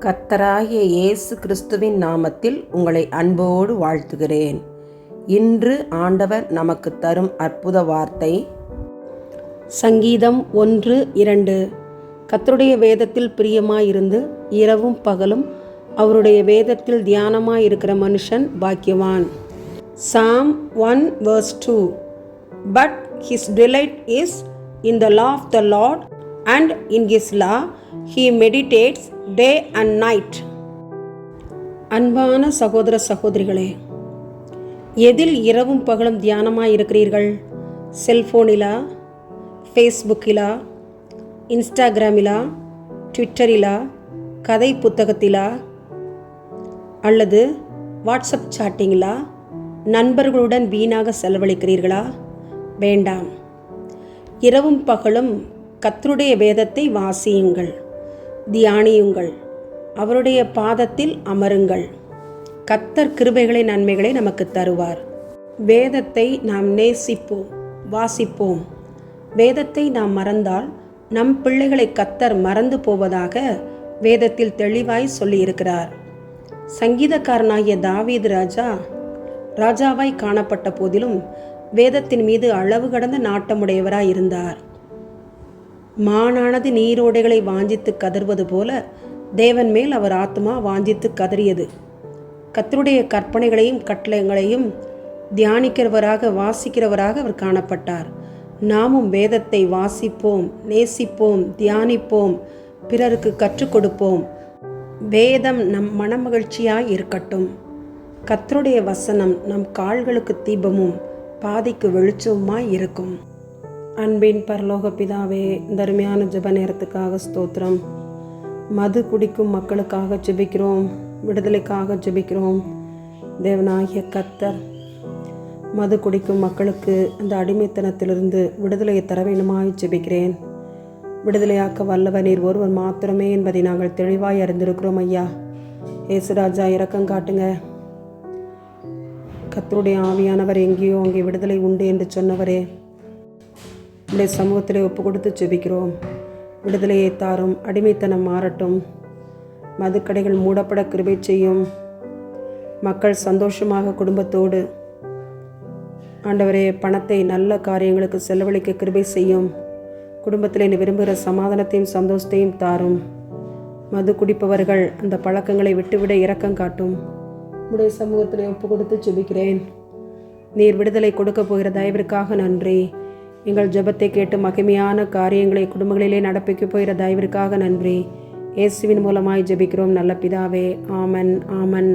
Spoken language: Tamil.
கர்த்தராகிய இயேசு கிறிஸ்துவின் நாமத்தில் உங்களை அன்போடு வாழ்த்துகிறேன். இன்று ஆண்டவர் நமக்கு தரும் அற்புத வார்த்தை சங்கீதம் 1:2. கர்த்தருடைய வேதத்தில் பிரியமாயிருந்து இரவும் பகலும் அவருடைய வேதத்தில் தியானமாயிருக்கிற மனுஷன் பாக்கியவான். Psalm 1:2. But his delight is in the law of the Lord, and in his law he meditates day and night. அன்பான சகோதர சகோதரிகளே, எதில் இரவும் பகலும் தியானமாய் இருக்கிறீர்கள்? செல்போனிலா, ஃபேஸ்புக்கிலா, இன்ஸ்டாகிராமிலா, ட்விட்டரிலா, கதை புத்தகத்திலா, அல்லது வாட்ஸ்அப் சாட்டிங்கிலா நண்பர்களுடன் வீணாக செலவழிக்கிறீர்களா? வேண்டாம். இரவும் பகலும் கர்த்தருடைய வேதத்தை வாசியுங்கள், தியானியுங்கள், அவருடைய பாதத்தில் அமருங்கள். கர்த்தர் கிருபைகளை நன்மைகளை நமக்கு தருவார். வேதத்தை நாம் நேசிப்போம், வாசிப்போம். வேதத்தை நாம் மறந்தால் நம் பிள்ளைகளை கர்த்தர் மறந்து போவதாக வேதத்தில் தெளிவாய் சொல்லியிருக்கிறார். சங்கீதக்காரனாகிய தாவீது ராஜாவாய் காணப்பட்ட போதிலும் வேதத்தின் மீது அளவு கடந்த நாட்டமுடையவராய் இருந்தார். மானானது நீரோடைகளை வாஞ்சித்து கதறுவது போல தேவன் மேல் அவர் ஆத்மா வாஞ்சித்து கதறியது. கர்த்தருடைய கற்பனைகளையும் கட்டளைகளையும் தியானிக்கிறவராக வாசிக்கிறவராக அவர் காணப்பட்டார். நாமும் வேதத்தை வாசிப்போம், நேசிப்போம், தியானிப்போம், பிறருக்கு கற்றுக் கொடுப்போம். வேதம் நம் மனமகிழ்ச்சியாய் இருக்கட்டும். கர்த்தருடைய வசனம் நம் கால்களுக்கு தீபமும் பாதைக்கு வெளிச்சமுமாய் இருக்கும். அன்பின் பரலோக பிதாவே, இந்த அருமையான ஜெப நேரத்துக்காக ஸ்தோத்திரம். மது குடிக்கும் மக்களுக்காக ஜெபிக்கிறோம், விடுதலைக்காக ஜெபிக்கிறோம். தேவனாகிய கர்த்தர் மது குடிக்கும் மக்களுக்கு அந்த அடிமைத்தனத்திலிருந்து விடுதலையை தர வேண்டுமாய் ஜெபிக்கிறேன். விடுதலையாக்க வல்லவர் நீர் ஒருவர் மாத்திரமே என்பதை நாங்கள் தெளிவாய் அறிந்திருக்கிறோம். ஐயா ஏசுராஜா, இரக்கம் காட்டுங்க. கர்த்தருடைய ஆவியானவர் எங்கேயோ அங்கே விடுதலை உண்டு என்று சொன்னவரே, உடைய சமூகத்திலே ஒப்பு கொடுத்து ஜெபிக்கிறோம். விடுதலையை தாரும், அடிமைத்தனம் மாறட்டும், மதுக்கடைகள் மூடப்பட கிருபை செய்யும். மக்கள் சந்தோஷமாக குடும்பத்தோடு ஆண்டவரே பணத்தை நல்ல காரியங்களுக்கு செலவழிக்க கிருபை செய்யும். குடும்பத்தில் நீ விரும்புகிற சமாதானத்தையும் சந்தோஷத்தையும் தாரும். மது குடிப்பவர்கள் அந்த பழக்கங்களை விட்டுவிட இரக்கம் காட்டும். உடைய சமூகத்திலே ஒப்பு கொடுத்து ஜெபிக்கிறேன். நீர் விடுதலை கொடுக்க போகிற தயவிற்காக நன்றி. எங்கள் ஜெபத்தை கேட்டு மகிமையான காரியங்களை குடும்பங்களிலே நடப்பிக்க போகிற தயவிற்காக நன்றி. இயேசுவின் மூலமாய் ஜெபிக்கிறோம் நல்ல பிதாவே. ஆமன், ஆமன்.